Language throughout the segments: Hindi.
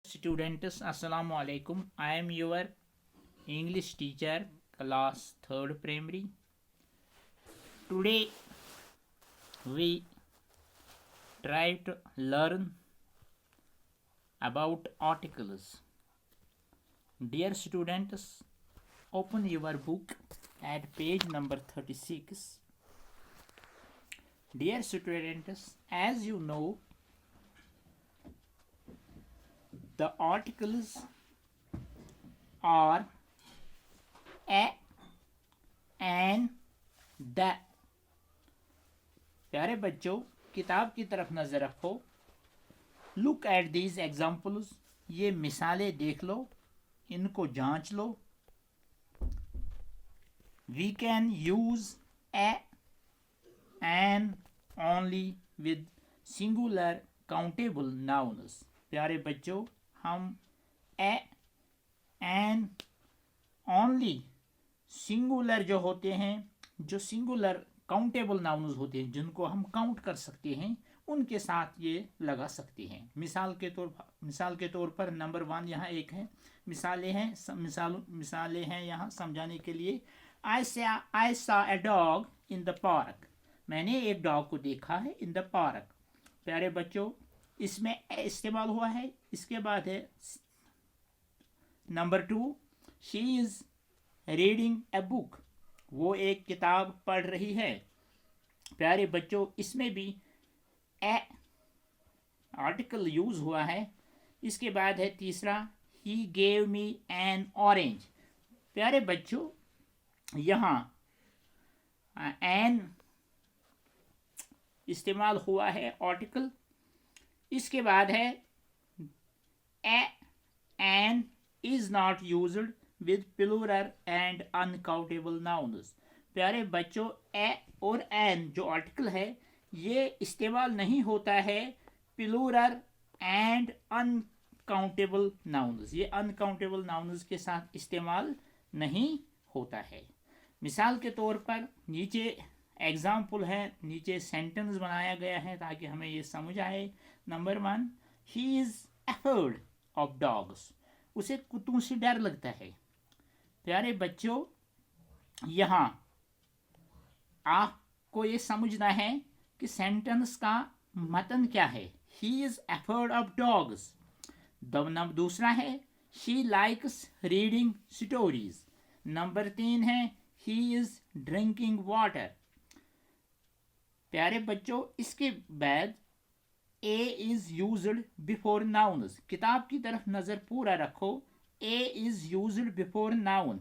Students, Assalamu alaikum. I am your English teacher, class 3rd primary. Today we try to learn about articles. Dear students, open your book at page number 36. Dear students, as you know, the articles are a, an, the. प्यारे बच्चों, किताब की तरफ नजर रखो. Look at these examples. ये मिसालें देख लो, इनको जांच लो. We can use a, an only with singular countable nouns. प्यारे बच्चों, हम ए, एन, ओनली सिंगुलर जो होते हैं, जो सिंगुलर काउंटेबल नाउन्स होते हैं, जिनको हम काउंट कर सकते हैं, उनके साथ ये लगा सकते हैं. मिसाल के तौर पर नंबर 1 यहाँ एक है. मिसालें हैं यहाँ समझाने के लिए. आई saw a dog in the park. मैंने एक डॉग को देखा है इन द पार्क. प्यारे बच्चों, इसमें इस्तेमाल हुआ है. इसके बाद है number 2, she is reading a book. वो एक किताब पढ़ रही है. प्यारे बच्चों, इसमें भी ए आर्टिकल यूज हुआ है. इसके बाद है तीसरा, ही गेव मी एन ऑरेंज. प्यारे बच्चों, यहाँ एन इस्तेमाल हुआ है आर्टिकल. इसके बाद है a, an is not used with plural and uncountable nouns. प्यारे बच्चों, ए और एन जो आर्टिकल है, ये इस्तेमाल नहीं होता है प्लूरल एंड अनकाउंटेबल नाउन्स. ये अनकाउंटेबल नाउन्स के साथ इस्तेमाल नहीं होता है. मिसाल के तौर पर नीचे एग्जाम्पल है, नीचे सेंटेंस बनाया गया है ताकि हमें ये समझ आए. Number 1, he is afford of dogs. उसे कुत्तों से डर लगता है. प्यारे बच्चों, यहाँ आपको ये समझना है कि सेंटेंस का मतन क्या है. He is afford of dogs. दूसरा है, she likes reading stories. Number 3 है, ही इज ड्रिंकिंग वाटर. प्यारे बच्चों, इसके बाद ए इज यूज्ड बिफोर नाउन्स. किताब की तरफ नजर पूरा रखो. ए इज यूज्ड बिफोर नाउन.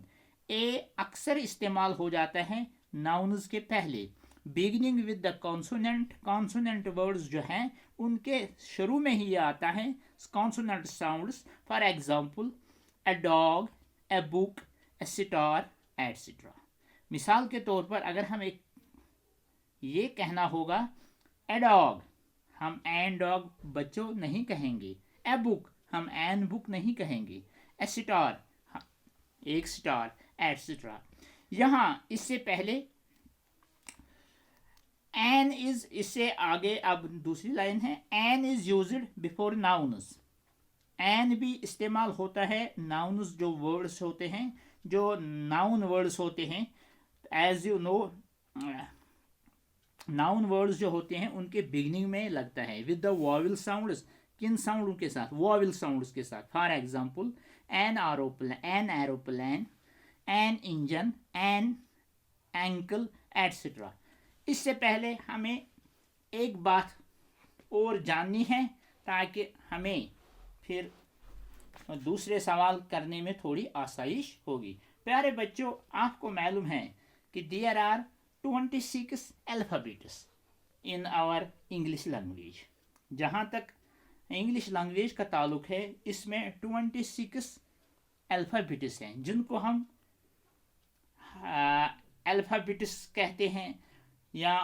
ए अक्सर इस्तेमाल हो जाता है नाउन्स के पहले. Beginning with the consonant. Consonant words जो हैं, उनके शुरू में ही ये आता है consonant sounds. For example, a dog, a book, A sitar, etcetera. मिसाल के तौर पर अगर हमें ये कहना होगा ए डॉग, हम एन डॉग बच्चों नहीं कहेंगे. ए बुक, हम एन बुक नहीं कहेंगे. ए सितार, एक सितार, एटसेट्रा. यहाँ इससे पहले एन इज, इससे आगे अब दूसरी लाइन है, an is used before nouns. An भी इस्तेमाल होता है नाउन्स जो वर्ड्स होते हैं, जो नाउन वर्ड्स होते हैं. As you know, noun words जो होते हैं उनके बिगनिंग में लगता है विद द वॉवल साउंड्स. किन साउंड के साथ? वॉवल साउंड्स के साथ. For example, an aeroplane, an engine, an ankle, etcetera. इससे पहले हमें एक बात और जाननी है ताकि हमें फिर दूसरे सवाल करने में थोड़ी आसाइश होगी. प्यारे बच्चों, आपको मालूम है कि there are 26 alphabets in our English language. जहाँ तक इंग्लिश लैंग्वेज का ताल्लुक है, इसमें 26 अल्फ़ाबेट्स हैं, जिनको हम अल्फ़ाबेट्स कहते हैं, या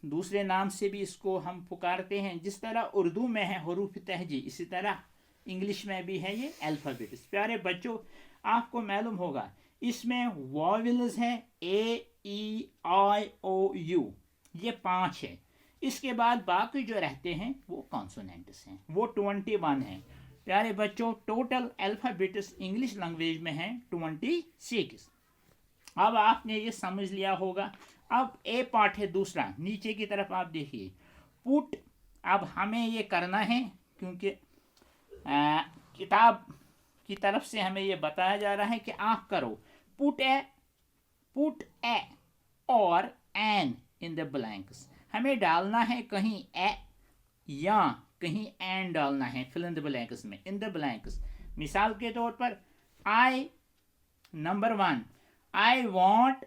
दूसरे नाम से भी इसको हम पुकारते हैं. जिस तरह उर्दू में है हरूफ तहजी, इसी तरह इंग्लिश में भी है ये अल्फ़ाबेट्स. प्यारे बच्चों, आपको मालूम होगा इसमें वॉवल्स हैं ए, ई, आई, ओ, यू. ये 5 है. इसके बाद बाकी जो रहते हैं वो कॉन्सोनेंट्स हैं, वो 21 हैं. प्यारे बच्चों टोटल अल्फ़ाबेट्स इंग्लिश लैंग्वेज में हैं 26। अब आपने ये समझ लिया होगा। अब ए पार्ट है दूसरा, नीचे की तरफ आप देखिए पुट। अब हमें ये करना है क्योंकि किताब की तरफ से हमें ये बताया जा रहा है कि आप करो पुट ए और एन इन द ब्लैंक्स। हमें डालना है कहीं ए या कहीं एन डालना है फिल इन द ब्लैंक्स में, इन द ब्लैंक्स। मिसाल के तौर पर I number 1 I want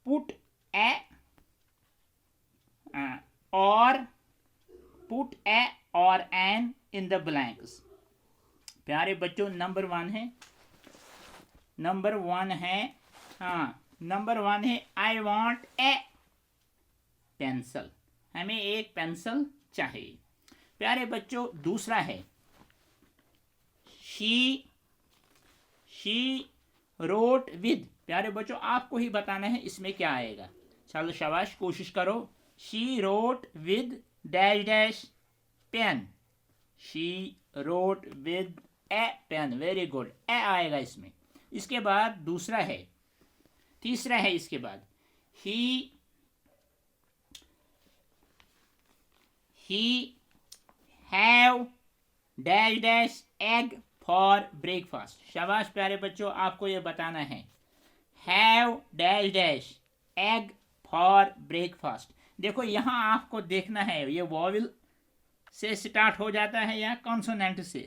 put a और पुट ए और एन इन द ब्लैंक्स। प्यारे बच्चों नंबर 1 है नंबर 1 है आई वॉन्ट ए पेंसिल। हमें एक पेंसिल चाहिए। प्यारे बच्चों दूसरा है शी रोट विद। प्यारे बच्चों आपको ही बताना है इसमें क्या आएगा। चलो शाबाश, कोशिश करो। She wrote with dash dash pen. She wrote with a pen. Very good, a आएगा इसमें। इसके बाद दूसरा है, तीसरा है इसके बाद he have dash dash egg for breakfast. शाबाश प्यारे बच्चों, आपको ये बताना है have dash dash egg for breakfast. देखो यहाँ आपको देखना है ये वॉवल से स्टार्ट हो जाता है या कॉन्सोनेंट से,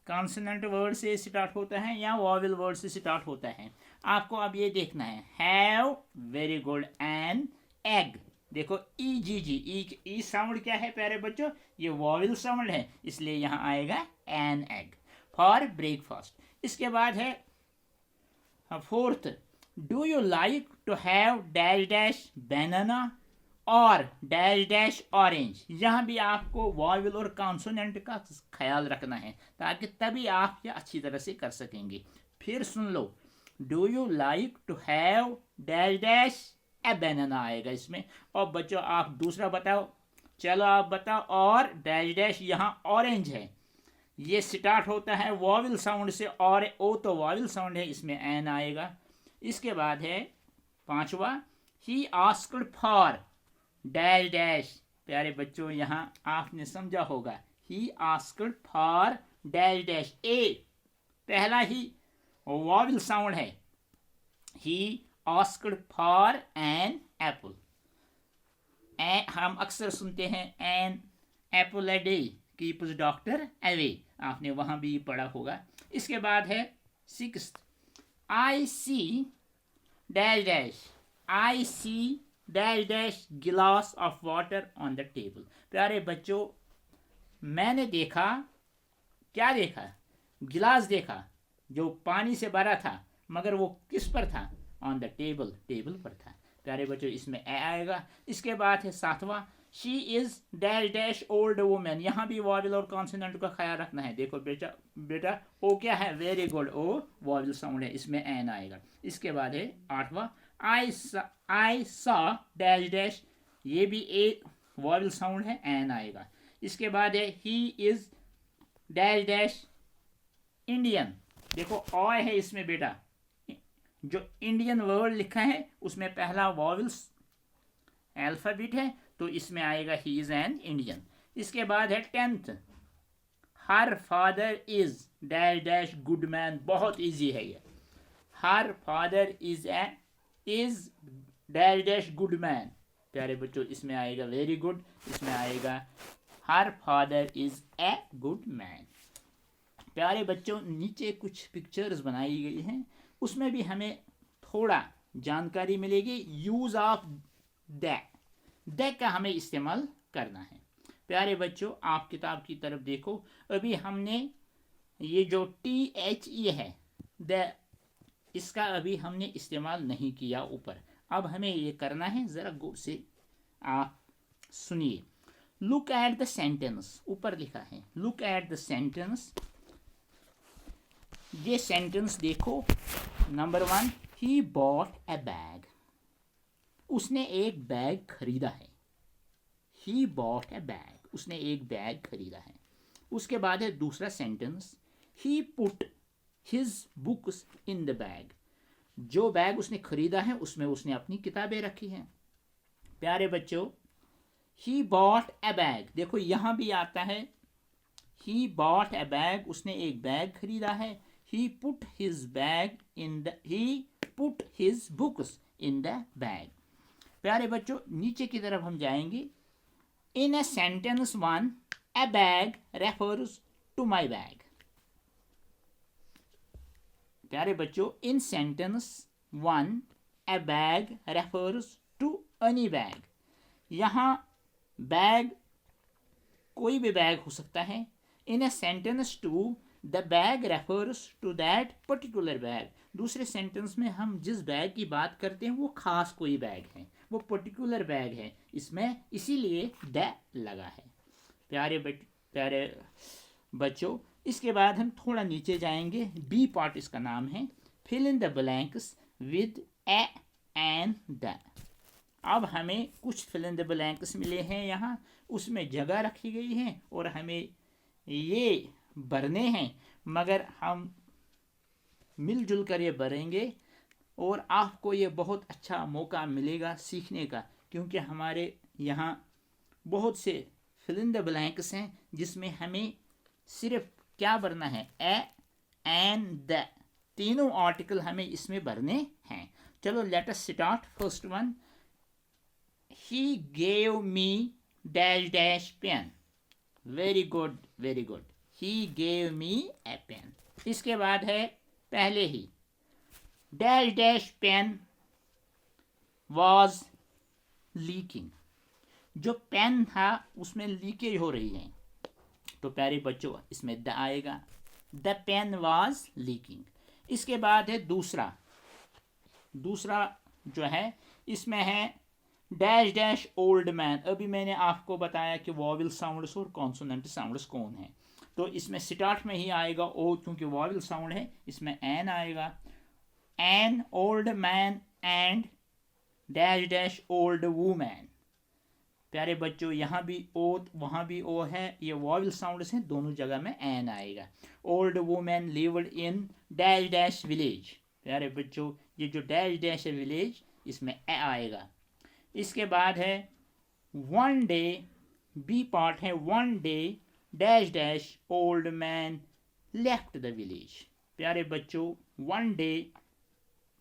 कॉन्सोनेंट वर्ड से स्टार्ट होता है या वॉवल वर्ड से स्टार्ट होता है। आपको अब ये देखना है have, very good, an egg. देखो ई जी जी, ई साउंड क्या है प्यारे बच्चों, ये वॉवल साउंड है, इसलिए यहाँ आएगा एन एग फॉर ब्रेकफास्ट। इसके बाद है fourth, do you like to have dash dash banana और डैश डैश ऑरेंज। यहाँ भी आपको वॉवल और कॉन्सोनेंट का ख्याल रखना है ताकि तभी आप ये अच्छी तरह से कर सकेंगे। फिर सुन लो, do you like to have dash dash a banana आएगा इसमें। और बच्चों आप दूसरा बताओ, चलो आप बताओ। और डैश डैश यहाँ ऑरेंज है, ये स्टार्ट होता है वॉवल साउंड से और ओ तो वॉवल साउंड है, इसमें एन आएगा। इसके बाद है पांचवा, he asked for dash dash. प्यारे बच्चों यहाँ आपने समझा होगा, he asked for dash dash. A पहला ही वॉवल साउंड है, he asked for an apple. हम अक्सर सुनते हैं an apple a day keeps doctor away, आपने वहां भी पढ़ा होगा। इसके बाद है sixth, I see dash dash, I see dash dash गिलास of water on the table. प्यारे बच्चों मैंने देखा, क्या देखा, गिलास देखा जो पानी से भरा था, मगर वो किस पर था, ऑन द टेबल, टेबल पर था। प्यारे बच्चों इसमें ए आएगा। इसके बाद है सातवां, she is dash dash old women. यहाँ भी वॉवल और कॉन्सोनेंट का ख्याल रखना है। देखो बेटा ओ क्या है, वेरी गुड, ओ वॉवल साउंड है, इसमें एन आएगा। इसके बाद है आठवां, आई सॉ डैश डैश, ये भी एक वॉवल साउंड है, एन आएगा। इसके बाद है he is dash dash Indian. देखो ओ है इसमें बेटा, जो इंडियन वर्ड लिखा है उसमें पहला वॉवल्स अल्फाबेट है, तो इसमें आएगा ही इज एन इंडियन। इसके बाद है tenth, her father is dash dash good man. बहुत इजी है ये, her father is dash dash good man. प्यारे बच्चों इसमें आएगा वेरी गुड, इसमें आएगा her father is a good man. प्यारे बच्चों नीचे कुछ पिक्चर्स बनाई गई हैं, उसमें भी हमें थोड़ा जानकारी मिलेगी। यूज ऑफ द का हमें इस्तेमाल करना है। प्यारे बच्चों आप किताब की तरफ देखो, अभी हमने ये जो THE है द, इसका अभी हमने इस्तेमाल नहीं किया ऊपर। अब हमें ये करना है, ज़रा गौर से आप सुनिए। लुक एट द सेंटेंस, ऊपर लिखा है लुक एट द सेंटेंस। ये सेंटेंस देखो, number 1, he bought A bag. उसने एक बैग खरीदा है। ही बॉट ए बैग, उसने एक बैग खरीदा है। उसके बाद है दूसरा sentence, he put his books in the bag. जो बैग उसने खरीदा है उसमें उसने अपनी किताबें रखी हैं। प्यारे बच्चों, ही बॉट ए बैग, देखो यहां भी आता है ही बॉट ए बैग, उसने एक बैग खरीदा है। He put his books in the bag. प्यारे बच्चों, नीचे की तरफ हम जाएंगे। In a sentence one, a bag refers to my bag. प्यारे बच्चों, in sentence one, a bag refers to any bag. यहां बैग कोई भी बैग हो सकता है। In a sentence two, the bag refers to that particular bag. दूसरे सेंटेंस में हम जिस बैग की बात करते हैं वो खास कोई बैग है, वो पर्टिकुलर बैग है, इसमें इसीलिए द लगा है। प्यारे बच्चों, इसके बाद हम थोड़ा नीचे जाएंगे। बी पार्ट इसका नाम है, fill in the blanks with a and the. अब हमें कुछ फिल इन द ब्लैंक्स मिले हैं यहाँ, उसमें जगह रखी गई है और हमें ये भरने हैं, मगर हम मिलजुल कर ये भरेंगे और आपको ये बहुत अच्छा मौका मिलेगा सीखने का, क्योंकि हमारे यहाँ बहुत से फिल इन द ब्लैंक्स हैं जिसमें हमें सिर्फ क्या भरना है, ए एंड द, तीनों आर्टिकल हमें इसमें भरने हैं। चलो let us start. First one, he gave me dash dash pen. Very good, very good. He gave me a pen. इसके बाद है पहले ही, dash dash pen was leaking. जो पेन था उसमें लीकेज हो रही है, तो प्यारे बच्चों इसमें द आएगा, द पेन वॉज लीकिंग। इसके बाद है दूसरा जो है इसमें है डैश डैश ओल्ड मैन। अभी मैंने आपको बताया कि वॉवेल साउंड्स और कॉन्सोनेंट साउंड्स कौन है, तो इसमें स्टार्ट में ही आएगा ओ, क्योंकि वॉवेल साउंड है, इसमें एन आएगा। An old man and dash dash old woman. प्यारे बच्चों, यहाँ भी ओ वहाँ भी ओ है, ये वॉवेल साउंड्स हैं, दोनों जगह में एन आएगा। Old woman lived in dash dash village. प्यारे बच्चों, ये जो डैश डैश है विलेज, इसमें ए आएगा। इसके बाद है वन डे, बी पार्ट है, one day dash dash old man left the village. प्यारे बच्चों, वन डे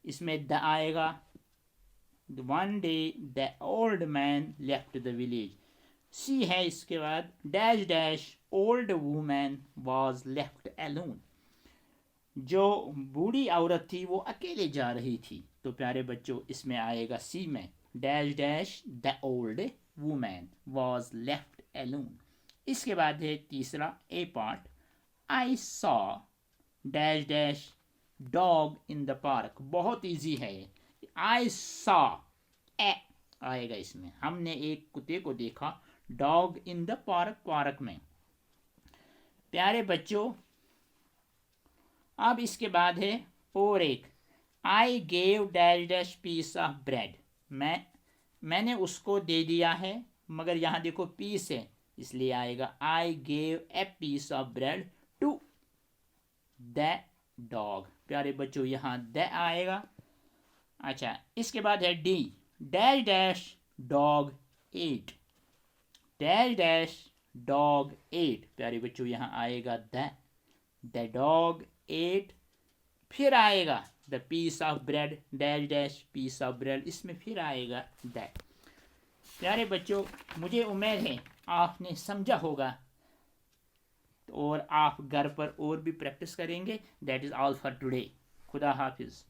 इसमें द आएगा, one day the old man left the village. C है इसके बाद, dash dash old woman was left alone. जो बूढ़ी औरत थी वो अकेले जा रही थी, तो प्यारे बच्चों इसमें आएगा सी में, dash dash the old woman was left alone. इसके बाद है तीसरा A part, I saw dash dash dog in the park. बहुत इजी है, आई सॉ ए आएगा इसमें, हमने एक कुत्ते को देखा, dog in the park, park में। प्यारे बच्चों, अब इसके बाद है और एक, I gave dash dash piece of bread. मैंने उसको दे दिया है, मगर यहाँ देखो पीस है, इसलिए आएगा I gave a piece of bread to the dog. प्यारे बच्चों, यहाँ द आएगा। अच्छा, इसके बाद है D, dash dash dog ate, dash dash dog ate. प्यारे बच्चों, यहाँ आएगा द डॉग एट। फिर आएगा the piece of bread, dash dash piece of bread, इसमें फिर आएगा द। प्यारे बच्चों, मुझे उम्मीद है आपने समझा होगा और आप घर पर और भी प्रैक्टिस करेंगे। That is all for today. खुदा हाफिज़।